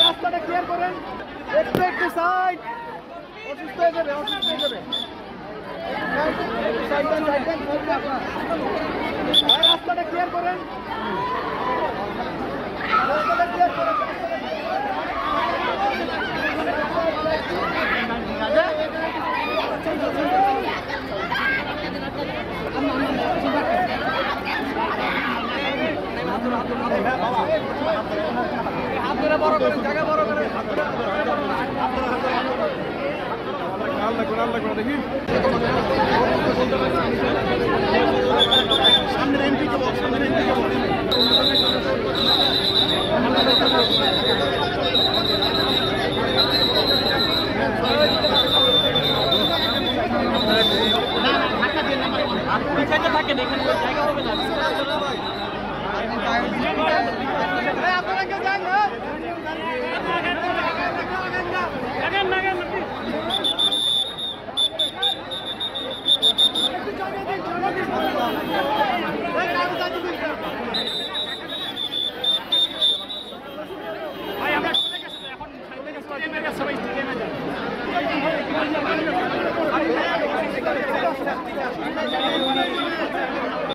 রাস্তাটা ক্লিয়ার করেন, একটু সাইড, অসুস্থ হয়ে যাবে, অসুস্থ হয়ে যাবে। রাস্তাটা ক্লিয়ার করেন, রাস্তাটা ক্লিয়ার করেন। হাত ধরে বড় করেন, জায়গা বড় করেন। দেখি সামনের এমপি কে বল, সামনের এমপি কে বল। থাকেন এখানে জায়গা হবে না। আপনারা কেউ যান না, ভাই আমরা চলে গেছি এখন স্টেডিয়ামে গেছে, সবাই স্টেডিয়ামে যান।